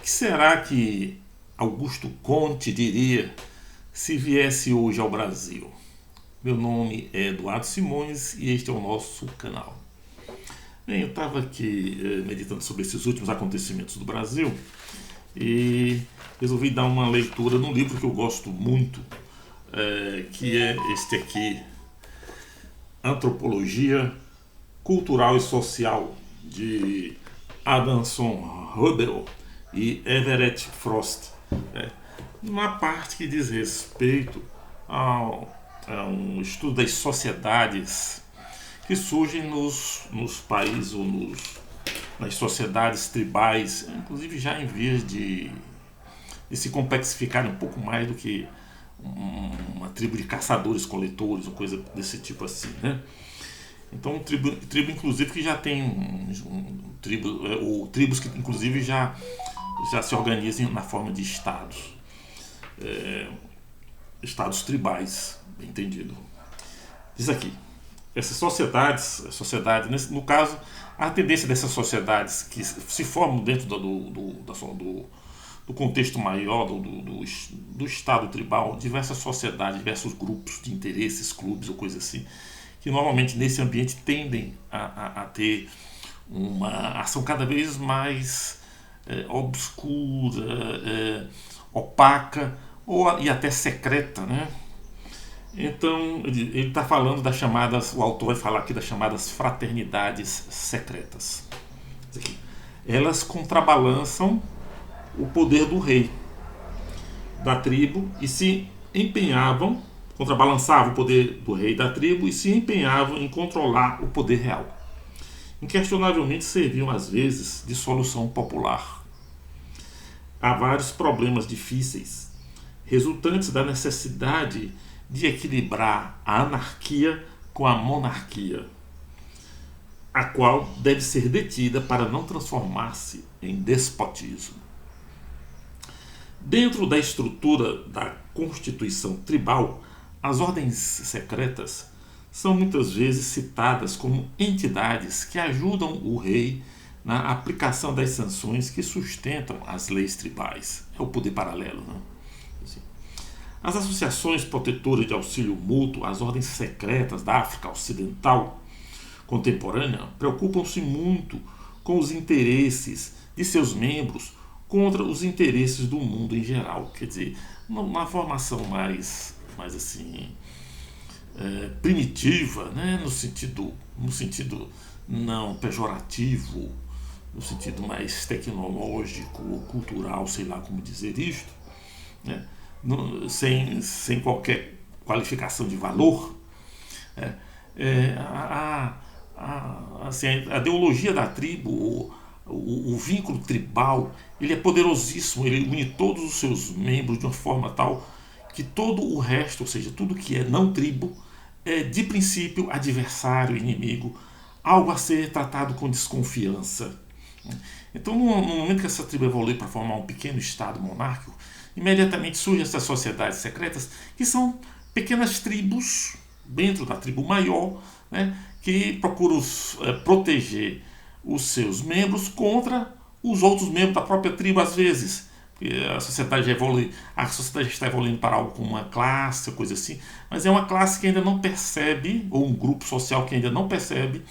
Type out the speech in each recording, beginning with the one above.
que será que Augusto Conte diria se viesse hoje ao Brasil? Meu nome é Eduardo Simões e este é o nosso canal. Bem, eu estava aqui meditando sobre esses últimos acontecimentos do Brasil e resolvi dar uma leitura num livro que eu gosto muito, que é este aqui, Antropologia Cultural e Social, de Adamson Hubel e Everett Frost. Uma parte que diz respeito a um estudo das sociedades que surgem nos países ou nas sociedades tribais, inclusive já em vias de se complexificarem um pouco mais do que uma tribo de caçadores-coletores, ou coisa desse tipo assim, né? Então, tribo inclusive que já tem ou tribos que inclusive já se organizam na forma de estados, estados tribais, bem entendido. Diz aqui, essas sociedades, no caso, a tendência dessas sociedades que se formam dentro do contexto maior do estado tribal, diversas sociedades, diversos grupos de interesses, clubes ou coisa assim, que normalmente nesse ambiente tendem a ter uma ação cada vez mais obscura, opaca e até secreta, né? Então ele está falando das chamadas, o autor vai falar aqui das chamadas fraternidades secretas. Elas contrabalançam o poder do rei da tribo e se empenhavam, contrabalançavam o poder do rei da tribo e se empenhavam em controlar o poder real. Inquestionavelmente serviam às vezes de solução popular a vários problemas difíceis, resultantes da necessidade de equilibrar a anarquia com a monarquia, a qual deve ser detida para não transformar-se em despotismo. Dentro da estrutura da constituição tribal, as ordens secretas são muitas vezes citadas como entidades que ajudam o rei na aplicação das sanções que sustentam as leis tribais. É o poder paralelo, né? As associações protetoras de auxílio mútuo, as ordens secretas da África Ocidental contemporânea, preocupam-se muito com os interesses de seus membros contra os interesses do mundo em geral. Quer dizer, uma formação mais assim, primitiva, né? no sentido não pejorativo, no sentido mais tecnológico ou cultural, sei lá como dizer isto, né? Sem qualquer qualificação de valor, a ideologia da tribo, o vínculo tribal, ele é poderosíssimo, ele une todos os seus membros de uma forma tal que todo o resto, ou seja, tudo que é não tribo, é de princípio adversário, inimigo, algo a ser tratado com desconfiança. Então, no momento que essa tribo evolui para formar um pequeno estado monárquico, imediatamente surgem essas sociedades secretas, que são pequenas tribos dentro da tribo maior, né, que procuram proteger os seus membros contra os outros membros da própria tribo, às vezes. A sociedade está evoluindo para algo como uma classe, coisa assim, mas é uma classe que ainda não percebe, ou um grupo social que ainda não percebe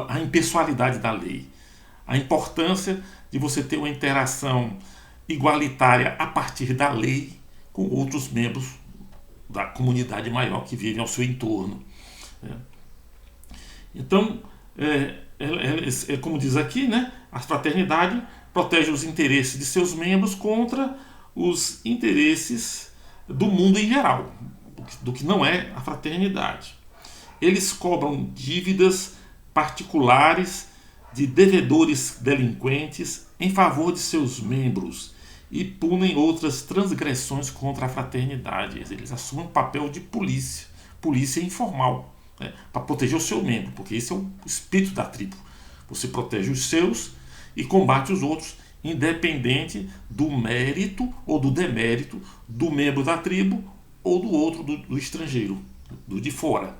a impessoalidade da lei, a importância de você ter uma interação igualitária a partir da lei com outros membros da comunidade maior que vivem ao seu entorno. Então, como diz aqui, né, a fraternidade protege os interesses de seus membros contra os interesses do mundo em geral, do que não é a fraternidade. Eles cobram dívidas particulares de devedores delinquentes em favor de seus membros e punem outras transgressões contra a fraternidade. Eles assumem um papel de polícia informal, né, para proteger o seu membro, porque esse é o espírito da tribo. Você protege os seus e combate os outros, independente do mérito ou do demérito do membro da tribo ou do outro, do estrangeiro, do de fora.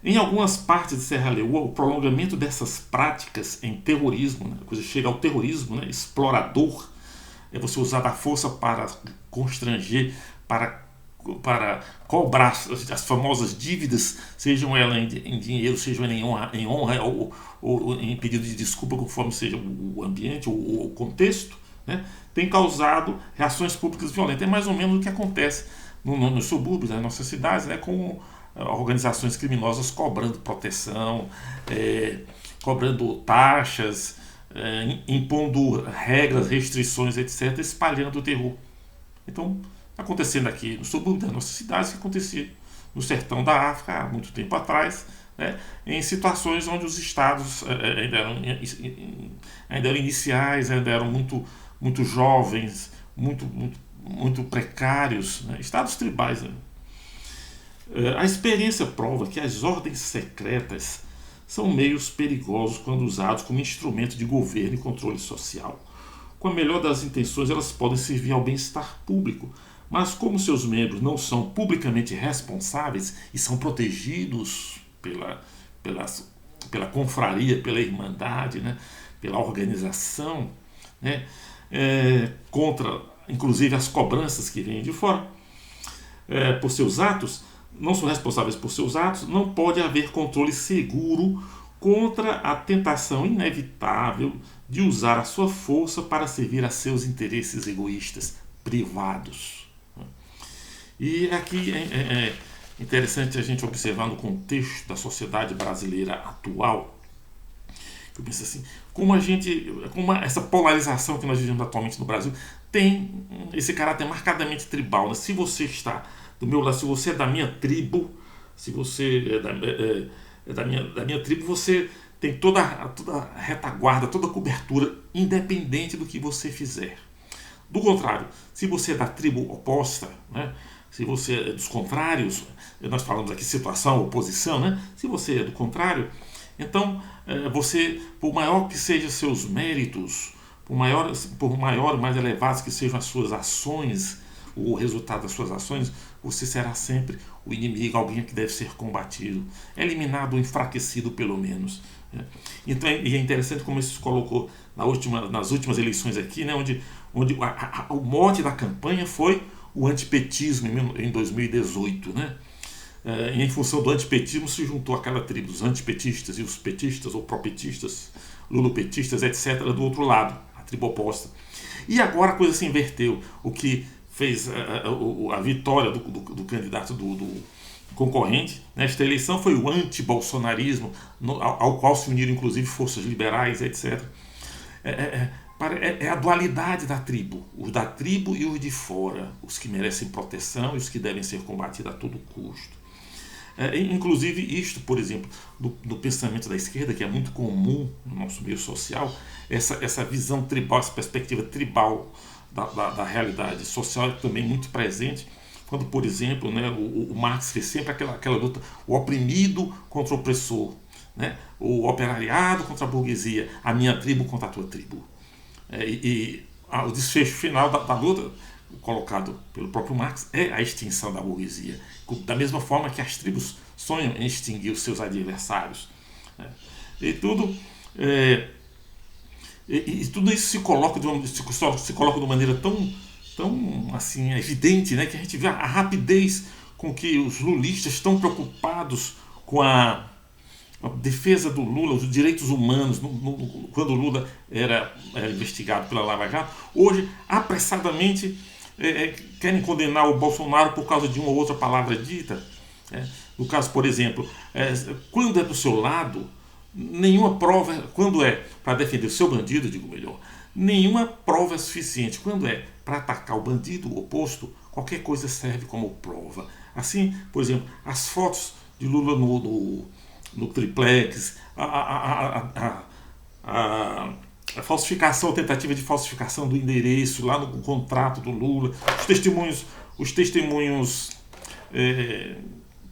Em algumas partes de Serra Leoa, o prolongamento dessas práticas em terrorismo, né, a coisa chega ao terrorismo, né, explorador, é você usar da força para constranger, para cobrar as famosas dívidas, sejam elas em dinheiro, sejam elas em honra ou em pedido de desculpa, conforme seja o ambiente ou o contexto, né, tem causado reações públicas violentas. É mais ou menos o que acontece nos subúrbios, nas nossas cidades, né, com organizações criminosas cobrando proteção, cobrando taxas, impondo regras, restrições, etc., espalhando o terror. Então, acontecendo aqui no subúrbio das nossas cidades, que acontecia no sertão da África há muito tempo atrás, né, em situações onde os estados ainda eram iniciais, ainda eram muito jovens, muito precários, né, estados tribais. Né. A experiência prova que as ordens secretas são meios perigosos quando usados como instrumento de governo e controle social. Com a melhor das intenções, elas podem servir ao bem-estar público, mas como seus membros não são publicamente responsáveis e são protegidos pela, pela confraria, pela irmandade, né, pela organização, né, contra inclusive as cobranças que vêm de fora, por seus atos, não são responsáveis por seus atos, não pode haver controle seguro contra a tentação inevitável de usar a sua força para servir a seus interesses egoístas, privados. E aqui é interessante a gente observar no contexto da sociedade brasileira atual, eu penso assim, como essa polarização que nós vivemos atualmente no Brasil tem esse caráter marcadamente tribal. Né? Se você está do meu lado, se você é da minha tribo, se você é da minha tribo, você tem toda a retaguarda, toda a cobertura, independente do que você fizer. Do contrário, se você é da tribo oposta, né, se você é dos contrários, nós falamos aqui situação, oposição, né, se você é do contrário, então você, por maior que sejam seus méritos, por maior e mais elevados que sejam as suas ações, o resultado das suas ações, você será sempre o inimigo, alguém que deve ser combatido, eliminado ou enfraquecido pelo menos. Né? Então é interessante como isso se colocou nas últimas eleições aqui, né, onde o mote da campanha foi o antipetismo em 2018. Né? Em função do antipetismo se juntou aquela tribo dos antipetistas e os petistas ou propetistas, lulopetistas, etc., do outro lado, a tribo oposta. E agora a coisa se inverteu, o que fez a vitória do candidato do concorrente nesta eleição foi o anti-bolsonarismo, ao qual se uniram inclusive forças liberais, etc. É a dualidade da tribo, os da tribo e os de fora, os que merecem proteção e os que devem ser combatidos a todo custo. Inclusive isto, por exemplo, do pensamento da esquerda, que é muito comum no nosso meio social, essa visão tribal, essa perspectiva tribal da realidade social é também muito presente quando, por exemplo, né, o Marx fez sempre aquela luta, o oprimido contra o opressor, né, o operariado contra a burguesia, a minha tribo contra a tua tribo. O desfecho final da luta, colocado pelo próprio Marx, é a extinção da burguesia, da mesma forma que as tribos sonham em extinguir os seus adversários. Né. E tudo isso se coloca de uma maneira tão assim, evidente, né, que a gente vê a rapidez com que os lulistas estão preocupados com a defesa do Lula, os direitos humanos, quando o Lula era investigado pela Lava Jato. Hoje, apressadamente, querem condenar o Bolsonaro por causa de uma ou outra palavra dita. No caso, por exemplo, quando é do seu lado, nenhuma prova, quando é para defender o seu bandido, digo melhor, nenhuma prova é suficiente. Quando é para atacar o bandido oposto, qualquer coisa serve como prova. Assim, por exemplo, as fotos de Lula no triplex, a falsificação, a tentativa de falsificação do endereço lá no contrato do Lula, os testemunhos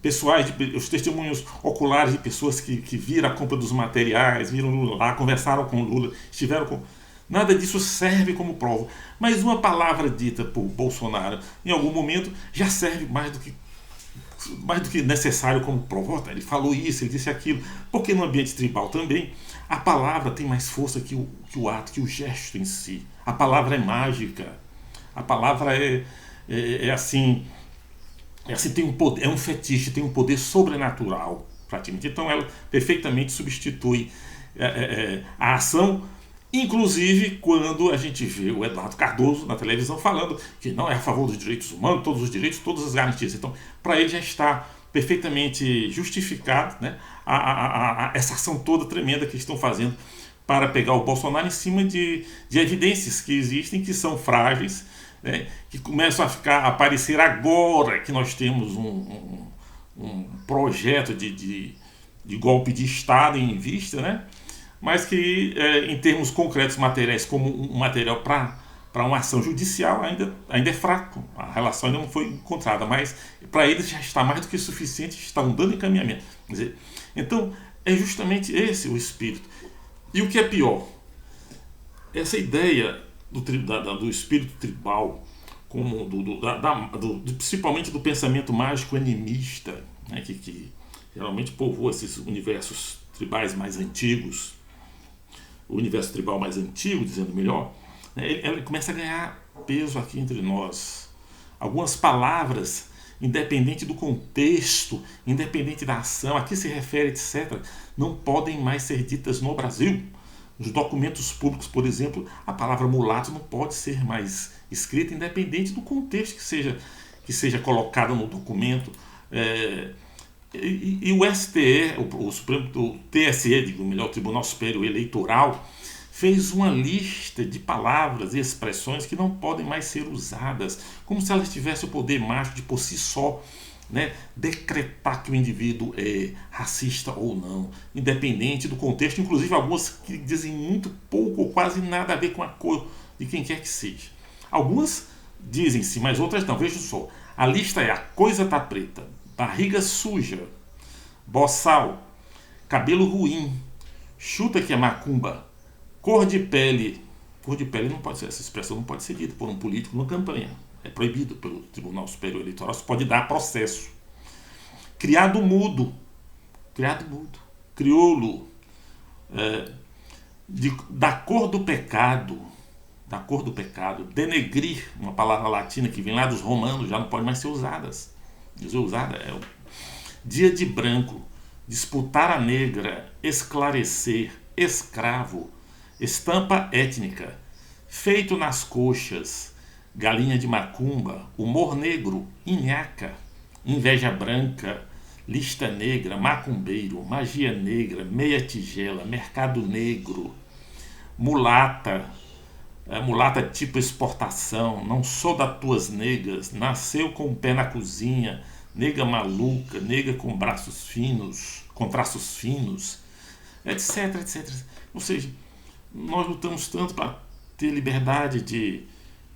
pessoais, os testemunhos oculares de pessoas que viram a compra dos materiais, viram Lula lá, conversaram com Lula, estiveram com... Nada disso serve como prova. Mas uma palavra dita por Bolsonaro em algum momento já serve mais do que mais do que necessário como prova. Ele falou isso, ele disse aquilo. Porque no ambiente tribal também, a palavra tem mais força que o ato, que o gesto em si. A palavra é mágica. A palavra é assim, tem um poder, é um fetiche, tem um poder sobrenatural, praticamente. Então ela perfeitamente substitui a ação, inclusive quando a gente vê o Eduardo Cardoso na televisão falando que não é a favor dos direitos humanos, todos os direitos, todas as garantias. Então, para ele já está perfeitamente justificado, né, essa ação toda tremenda que estão fazendo para pegar o Bolsonaro em cima de evidências que existem, que são frágeis, né, que começam a aparecer agora que nós temos um projeto de golpe de Estado em vista, né, mas que em termos concretos materiais, como um material para uma ação judicial, ainda é fraco. A relação ainda não foi encontrada, mas para eles já está mais do que suficiente, está um dando encaminhamento. Quer dizer, então é justamente esse o espírito. E o que é pior, essa ideia do espírito tribal, como principalmente do pensamento mágico animista, né, que geralmente povoa esses universos tribais mais antigos, o universo tribal mais antigo, dizendo melhor, né, ela começa a ganhar peso aqui entre nós. Algumas palavras, independente do contexto, independente da ação, a que se refere, etc., não podem mais ser ditas no Brasil. Nos documentos públicos, por exemplo, a palavra mulato não pode ser mais escrita, independente do contexto que seja colocado no documento. E o STE, o TSE, digo melhor, o Tribunal Superior Eleitoral, fez uma lista de palavras e expressões que não podem mais ser usadas, como se elas tivessem o poder mágico de por si só, né, decretar que o indivíduo é racista ou não, independente do contexto, inclusive algumas que dizem muito pouco ou quase nada a ver com a cor de quem quer que seja. Algumas dizem-se, mas outras não. Veja só, a lista é: a coisa tá preta, barriga suja, boçal, cabelo ruim, chuta que é macumba, cor de pele não pode ser, essa expressão não pode ser dita por um político numa campanha. É proibido pelo Tribunal Superior Eleitoral, isso pode dar processo. Criado mudo, crioulo, da cor do pecado, denegrir, uma palavra latina que vem lá dos romanos, já não pode mais ser usada. Dia de branco, disputar a negra, esclarecer, escravo, estampa étnica, feito nas coxas, galinha de macumba, humor negro, inhaca, inveja branca, lista negra, macumbeiro, magia negra, meia tigela, mercado negro, mulata, mulata tipo exportação, não sou das tuas negas, nasceu com o pé na cozinha, nega maluca, nega com braços finos, com traços finos, etc, etc. Ou seja, nós lutamos tanto para ter liberdade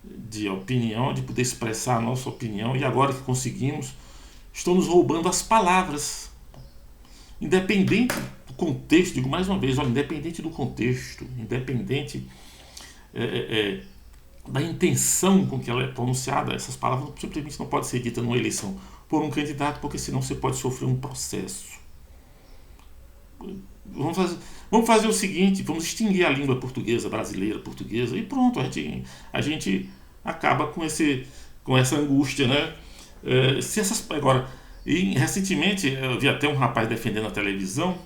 de opinião, de poder expressar a nossa opinião, e agora que conseguimos, estão nos roubando as palavras. Independente do contexto, digo mais uma vez, independente do contexto, independente da intenção com que ela é pronunciada, essas palavras simplesmente não podem ser ditas numa eleição por um candidato, porque senão você pode sofrer um processo. Vamos fazer o seguinte, vamos extinguir a língua portuguesa, brasileira, portuguesa, e pronto, a gente acaba com essa angústia, né? Agora, recentemente eu vi até um rapaz defendendo na televisão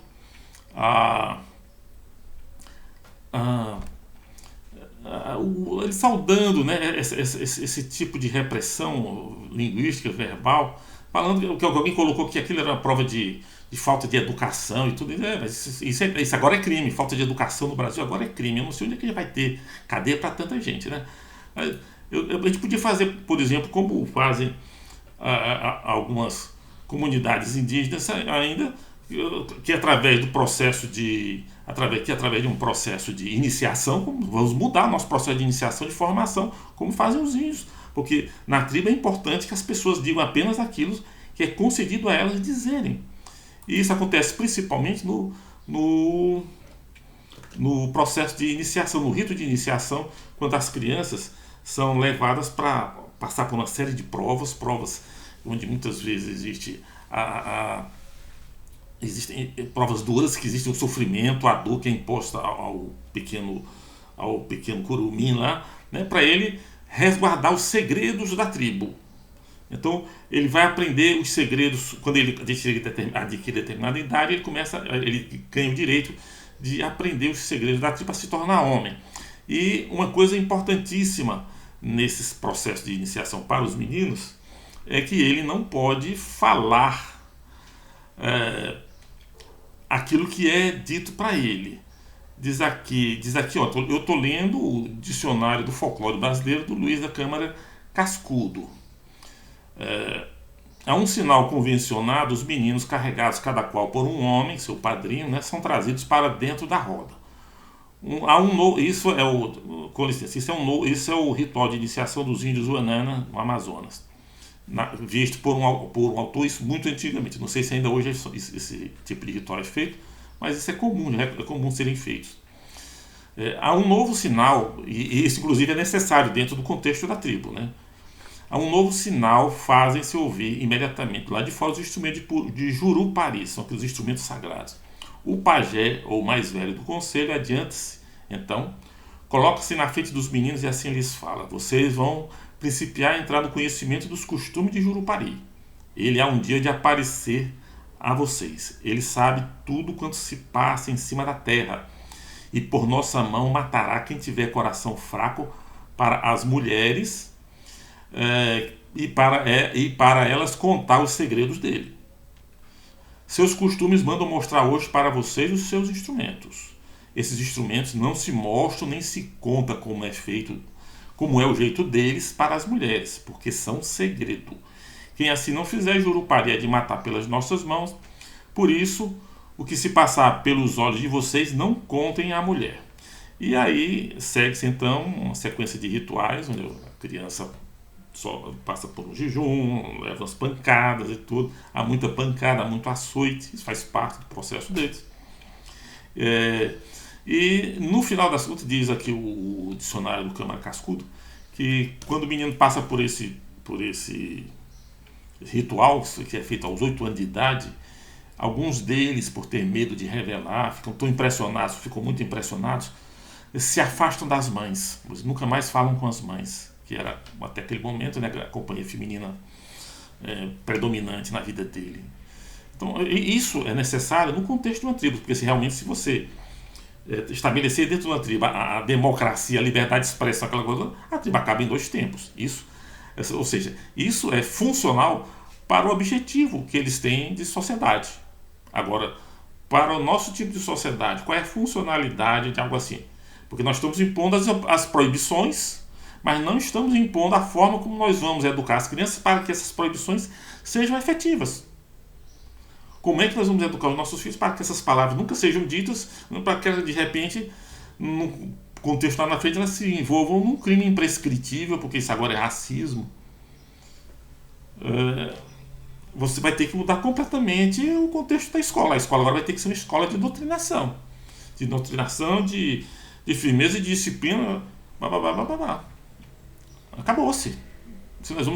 ele saudando, né, esse tipo de repressão linguística, verbal, falando que alguém colocou que aquilo era uma prova de falta de educação e tudo. Mas isso agora é crime. Falta de educação no Brasil agora é crime. Eu não sei onde é que vai ter cadeia para tanta gente, né? A gente podia fazer, por exemplo, como fazem algumas comunidades indígenas ainda, que através do processo através de um processo de iniciação, vamos mudar nosso processo de iniciação, de formação, como fazem os índios. Porque na tribo é importante que as pessoas digam apenas aquilo que é concedido a elas dizerem. E isso acontece principalmente no processo de iniciação, no rito de iniciação, quando as crianças são levadas para passar por uma série de provas onde muitas vezes existem provas duras, que existe o sofrimento, a dor que é imposta ao pequeno curumim lá, né, para ele resguardar os segredos da tribo. Então ele vai aprender os segredos quando ele adquire determinada idade, ele ganha o direito de aprender os segredos da tribo para se tornar homem. E uma coisa importantíssima nesses processos de iniciação para os meninos é que ele não pode falar aquilo que é dito para ele. Diz aqui, ó, eu estou lendo o dicionário do folclore brasileiro do Luiz da Câmara Cascudo. A um sinal convencionado, os meninos carregados cada qual por um homem, seu padrinho, né, são trazidos para dentro da roda. Isso é o ritual de iniciação dos índios Uanana no Amazonas, visto por um autor isso muito antigamente. Não sei se ainda hoje esse tipo de ritual é feito, mas isso é comum, né? É comum serem feitos. Há um novo sinal, e isso inclusive é necessário dentro do contexto da tribo, né? Há um novo sinal, fazem-se ouvir imediatamente lá de fora os instrumentos de Jurupari, são aqueles instrumentos sagrados. O pajé, ou mais velho do conselho, adianta-se, então, coloca-se na frente dos meninos e assim lhes fala: vocês vão principiar a entrar no conhecimento dos costumes de Jurupari. Ele há um dia de aparecer a vocês. Ele sabe tudo quanto se passa em cima da terra, e por nossa mão matará quem tiver coração fraco para as mulheres e para elas contar os segredos dele. Seus costumes mandam mostrar hoje para vocês os seus instrumentos. Esses instrumentos não se mostram nem se conta como é o jeito deles para as mulheres, porque são segredo. Quem assim não fizer, Jurupari é de matar pelas nossas mãos. Por isso, o que se passar pelos olhos de vocês, não contem à mulher. E aí segue-se então uma sequência de rituais, onde a criança só passa por um jejum, leva umas pancadas e tudo. Há muita pancada, há muito açoite, isso faz parte do processo deles. E no final das contas, diz aqui o dicionário do Câmara Cascudo, que quando o menino passa por esse ritual, que é feito aos 8 anos de idade, alguns deles, por ter medo de revelar, ficam muito impressionados, se afastam das mães, eles nunca mais falam com as mães, que era até aquele momento, né, a companhia feminina predominante na vida dele. Então isso é necessário no contexto de uma tribo, porque se você estabelecer dentro de uma tribo a democracia, a liberdade de expressão, aquela coisa, a tribo acaba em 2 tempos. Ou seja, isso é funcional para o objetivo que eles têm de sociedade. Agora, para o nosso tipo de sociedade, qual é a funcionalidade de algo assim? Porque nós estamos impondo as proibições, mas não estamos impondo a forma como nós vamos educar as crianças para que essas proibições sejam efetivas. Como é que nós vamos educar os nossos filhos para que essas palavras nunca sejam ditas, para que de repente, no contexto lá na frente, elas se envolvam num crime imprescritível, porque isso agora é racismo. Você vai ter que mudar completamente o contexto da escola. A escola agora vai ter que ser uma escola de doutrinação. De firmeza e de disciplina. Acabou-se.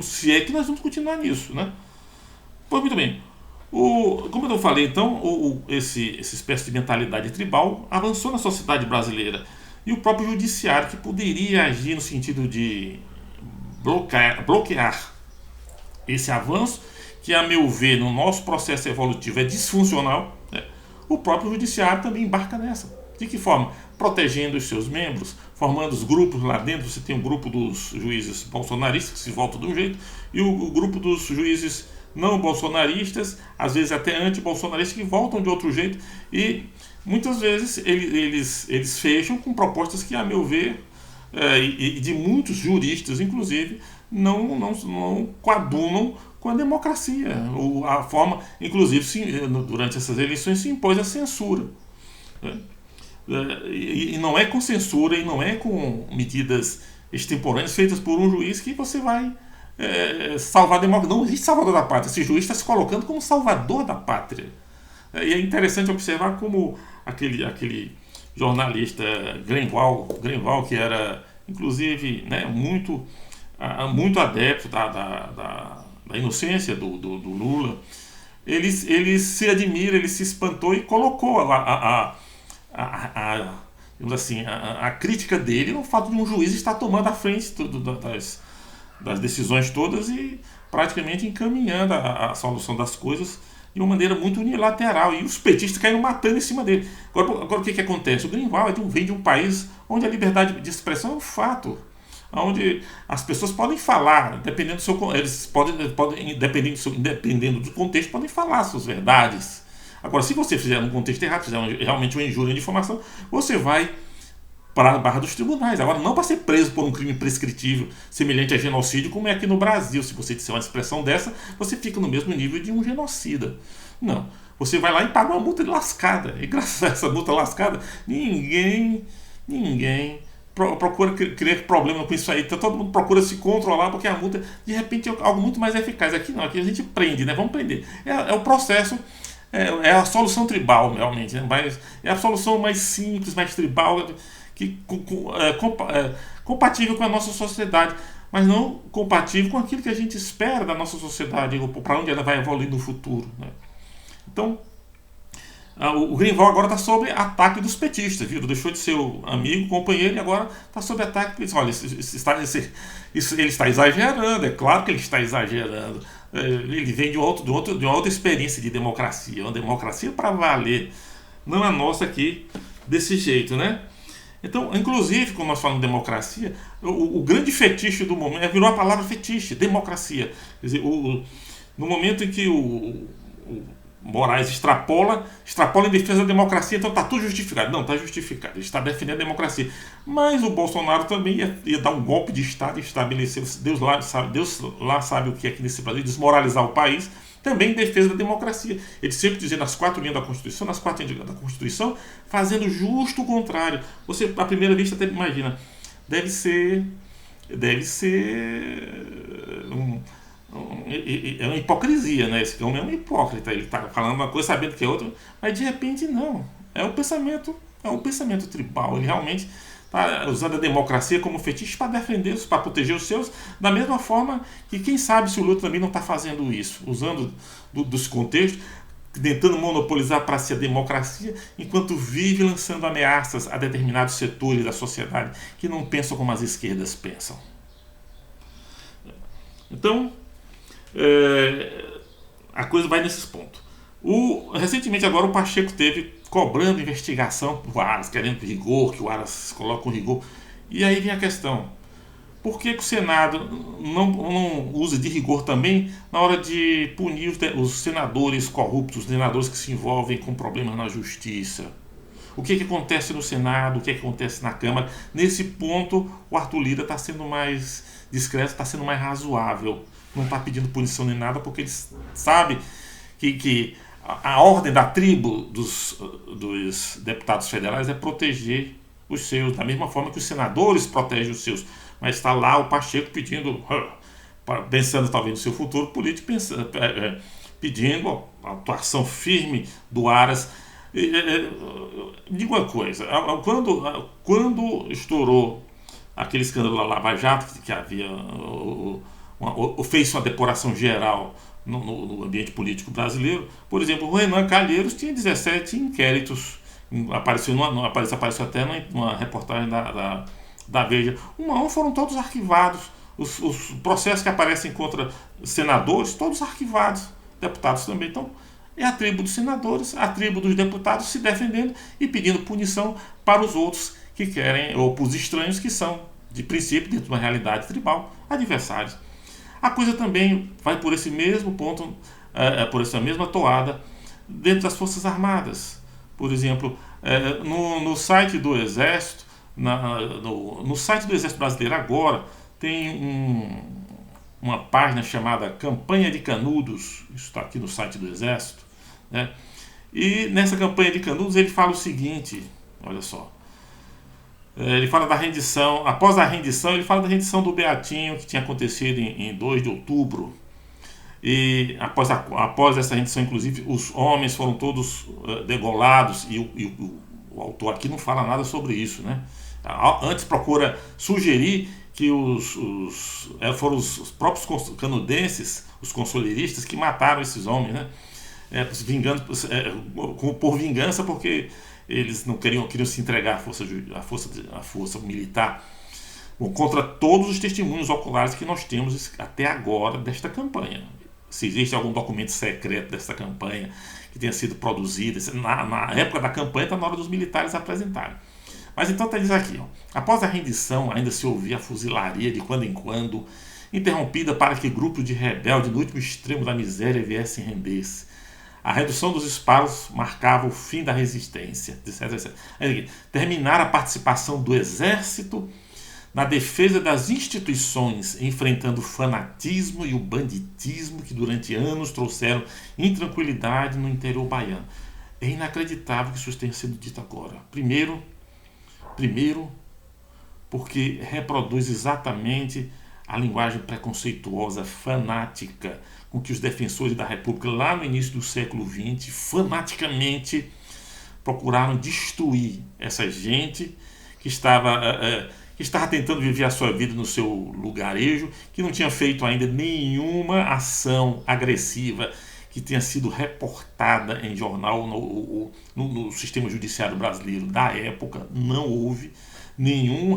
Se é que nós vamos continuar nisso, né? Pois muito bem. Como eu falei, então, essa espécie de mentalidade tribal avançou na sociedade brasileira. E o próprio judiciário, que poderia agir no sentido de bloquear esse avanço, que, a meu ver, no nosso processo evolutivo é disfuncional, né? O próprio judiciário também embarca nessa. De que forma? Protegendo os seus membros, formando os grupos lá dentro. Você tem o grupo dos juízes bolsonaristas, que se voltam de um jeito, e o grupo dos juízes não bolsonaristas, às vezes até anti-bolsonaristas, que voltam de outro jeito, e muitas vezes eles fecham com propostas que, a meu ver, e de muitos juristas, inclusive, não coadunam com a democracia. A forma, inclusive, durante essas eleições se impôs a censura. E não é com censura e não é com medidas extemporâneas feitas por um juiz que você vai salvar a democracia. Não existe salvador da pátria. Esse juiz está se colocando como salvador da pátria. E é interessante observar como aquele jornalista Greenwald, que era, inclusive, né, muito adepto da da inocência do Lula, ele se admira, ele se espantou e colocou digamos assim, a crítica dele no fato de um juiz estar tomando a frente das decisões todas e praticamente encaminhando a solução das coisas de uma maneira muito unilateral. E os petistas caíram matando em cima dele. Agora o que acontece? O Greenwald vem de um país onde a liberdade de expressão é um fato. Onde as pessoas podem falar, dependendo do seu, eles podem dependendo do contexto, podem falar suas verdades. Agora, se você fizer num contexto errado, fizer realmente uma injúria de informação, você vai para a barra dos tribunais. Agora, não para ser preso por um crime prescritível semelhante a genocídio, como é aqui no Brasil. Se você disser uma expressão dessa, você fica no mesmo nível de um genocida. Não. Você vai lá e paga uma multa de lascada. E graças a essa multa lascada, ninguém procura criar problema com isso aí. Então todo mundo procura se controlar porque a multa, de repente, é algo muito mais eficaz. Aqui não, aqui a gente prende, né? Vamos prender. É o processo, é a solução tribal, realmente. Né? Mas é a solução mais simples, mais tribal, compatível com a nossa sociedade, mas não compatível com aquilo que a gente espera da nossa sociedade, para onde ela vai evoluir no futuro. Né? Então, o Greenwald agora está sob ataque dos petistas, viu? Deixou de ser o amigo, companheiro, e agora está sob ataque. Olha, ele está exagerando, é claro que ele está exagerando. Ele vem de uma outra experiência de democracia, uma democracia para valer, não a nossa aqui desse jeito, né? Então, inclusive, quando nós falamos de democracia, o grande fetiche do momento virou a palavra fetiche, democracia. Quer dizer, no momento em que o Moraes extrapola em defesa da democracia, então está tudo justificado. Não, está justificado, ele está defendendo a democracia. Mas o Bolsonaro também ia dar um golpe de Estado e estabelecer, Deus lá sabe o que é aqui nesse Brasil, desmoralizar o país, também em defesa da democracia. Ele sempre dizendo nas 4 linhas da Constituição, fazendo justo o contrário. Você, à primeira vista, até imagina, deve ser é uma hipocrisia, né? Esse homem é um hipócrita, ele está falando uma coisa sabendo que é outra, mas de repente não. É um pensamento tribal. Ele realmente está usando a democracia como fetiche para defender, para proteger os seus, da mesma forma que quem sabe se o Lula também não está fazendo isso, usando dos contextos, tentando monopolizar para si a democracia, enquanto vive lançando ameaças a determinados setores da sociedade que não pensam como as esquerdas pensam. Então, a coisa vai nesses pontos. Recentemente agora o Pacheco teve cobrando investigação do Aras, querendo rigor, que o Aras coloque um rigor. E aí vem a questão: por que o Senado não usa de rigor também na hora de punir os senadores corruptos, os senadores que se envolvem com problemas na justiça? O que acontece no Senado, o que acontece na Câmara? Nesse ponto, o Arthur Lira está sendo mais discreto, está sendo mais razoável. Não está pedindo punição nem nada, porque ele sabe que a ordem da tribo dos deputados federais é proteger os seus, da mesma forma que os senadores protegem os seus. Mas está lá o Pacheco pedindo, pensando talvez no seu futuro político, pedindo a atuação firme do Aras. Digo uma coisa, quando estourou aquele escândalo da Lava Jato, que havia fez uma depuração geral no ambiente político brasileiro, por exemplo, o Renan Calheiros tinha 17 inquéritos, apareceu até numa reportagem da Veja. Um a um foram todos arquivados, os processos que aparecem contra senadores, todos arquivados, deputados também. Então, é a tribo dos senadores, a tribo dos deputados se defendendo e pedindo punição para os outros que querem, ou para os estranhos que são, de princípio, dentro de uma realidade tribal, adversários. A coisa também vai por esse mesmo ponto, por essa mesma toada, dentro das Forças Armadas. Por exemplo, no site do Exército, no site do Exército Brasileiro agora, tem uma página chamada Campanha de Canudos, isso está aqui no site do Exército, né? E nessa Campanha de Canudos ele fala o seguinte, olha só, ele fala da rendição, após a rendição, ele fala da rendição do Beatinho, que tinha acontecido em 2 de outubro, e após essa rendição, inclusive, os homens foram todos degolados, e o autor aqui não fala nada sobre isso, né? Antes procura sugerir que foram os próprios canadenses, os consoleiristas, que mataram esses homens, né? Por vingança, porque eles não queriam se entregar à força militar. Bom, contra todos os testemunhos oculares que nós temos até agora desta campanha. Se existe algum documento secreto dessa campanha que tenha sido produzido, na época da campanha está na hora dos militares apresentarem. Mas então está dizendo aqui, ó, após a rendição ainda se ouvia a fuzilaria de quando em quando, interrompida para que grupos de rebeldes no último extremo da miséria viessem render-se. A redução dos disparos marcava o fim da resistência, etc. Terminar a participação do exército na defesa das instituições, enfrentando o fanatismo e o banditismo que durante anos trouxeram intranquilidade no interior baiano. É inacreditável que isso tenha sido dito agora. Primeiro, porque reproduz exatamente a linguagem preconceituosa, fanática, com que os defensores da República, lá no início do século XX, fanaticamente procuraram destruir essa gente que estava tentando viver a sua vida no seu lugarejo, que não tinha feito ainda nenhuma ação agressiva que tenha sido reportada em jornal no sistema judiciário brasileiro da época. Não houve nenhum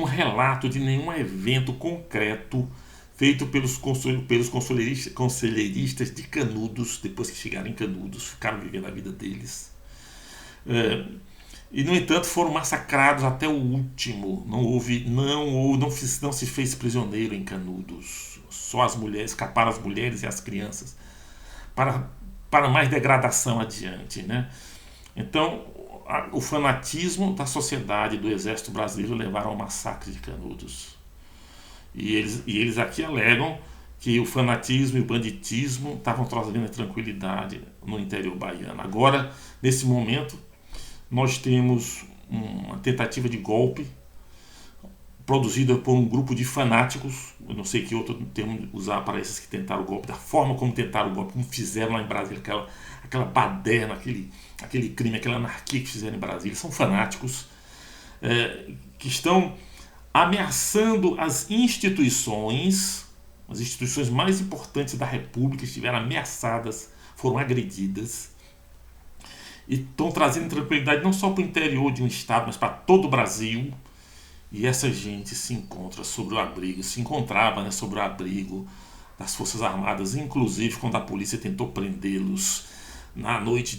relato de nenhum evento concreto feito pelos conselheiristas de Canudos, depois que chegaram em Canudos, ficaram vivendo a vida deles. E, no entanto, foram massacrados até o último. Não se fez prisioneiro em Canudos. Só as mulheres, escaparam as mulheres e as crianças para mais degradação adiante, né? Então, o fanatismo da sociedade do exército brasileiro levaram ao massacre de Canudos. E eles aqui alegam que o fanatismo e o banditismo estavam trazendo a tranquilidade no interior baiano. Agora, nesse momento, nós temos uma tentativa de golpe produzida por um grupo de fanáticos. Eu não sei que outro termo usar para esses que tentaram o golpe, da forma como tentaram o golpe, como fizeram lá em Brasília, aquela baderna, aquele crime, aquela anarquia que fizeram em Brasília. São fanáticos que estão ameaçando as instituições mais importantes da República, estiveram ameaçadas, foram agredidas, e estão trazendo tranquilidade não só para o interior de um estado, mas para todo o Brasil. E essa gente se encontrava sob o abrigo das Forças Armadas, inclusive quando a polícia tentou prendê-los na noite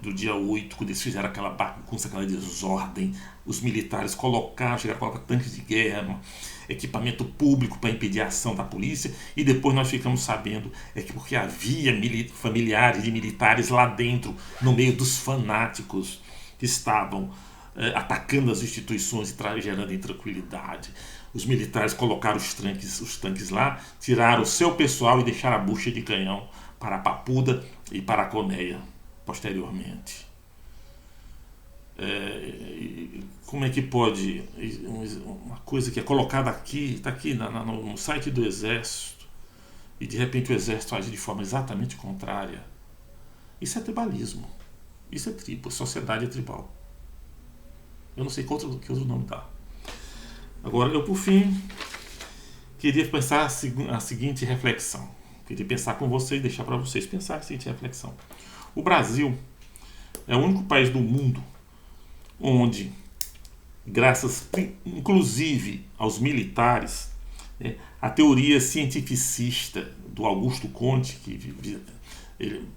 do dia 8, quando eles fizeram aquela bagunça, aquela desordem. Os militares chegaram a colocar tanques de guerra, equipamento público para impedir a ação da polícia, e depois nós ficamos sabendo que porque havia familiares de militares lá dentro, no meio dos fanáticos que estavam atacando as instituições e gerando intranquilidade. Os militares colocaram os tanques lá, tiraram o seu pessoal e deixaram a bucha de canhão para a Papuda e para a Coneia posteriormente. Como é que pode uma coisa que é colocada aqui, está aqui no site do Exército, e de repente o Exército age de forma exatamente contrária? Isso é tribalismo, isso é tribo, sociedade é tribal. Eu não sei que outro nome dá. Agora, eu por fim queria pensar a seguinte reflexão. Queria pensar com vocês, deixar para vocês pensar a seguinte reflexão. O Brasil é o único país do mundo onde, graças inclusive aos militares, a teoria cientificista do Augusto Conte, que ele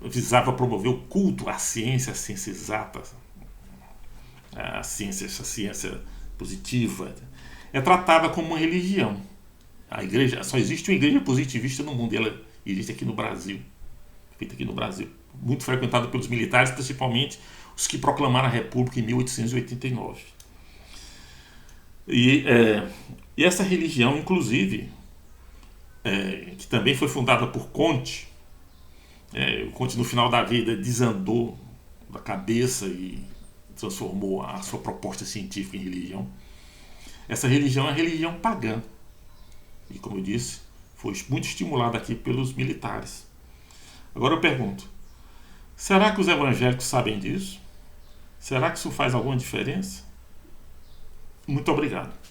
visava promover o culto à ciência exata, a ciência positiva, é tratada como uma religião. Só existe uma igreja positivista no mundo, e ela existe aqui no Brasil, feita aqui no Brasil, muito frequentada pelos militares, principalmente os que proclamaram a República em 1889. E essa religião, inclusive, que também foi fundada por Conte, o Conte no final da vida desandou da cabeça e transformou a sua proposta científica em religião. Essa religião é a religião pagã. E, como eu disse, foi muito estimulada aqui pelos militares. Agora eu pergunto, será que os evangélicos sabem disso? Será que isso faz alguma diferença? Muito obrigado.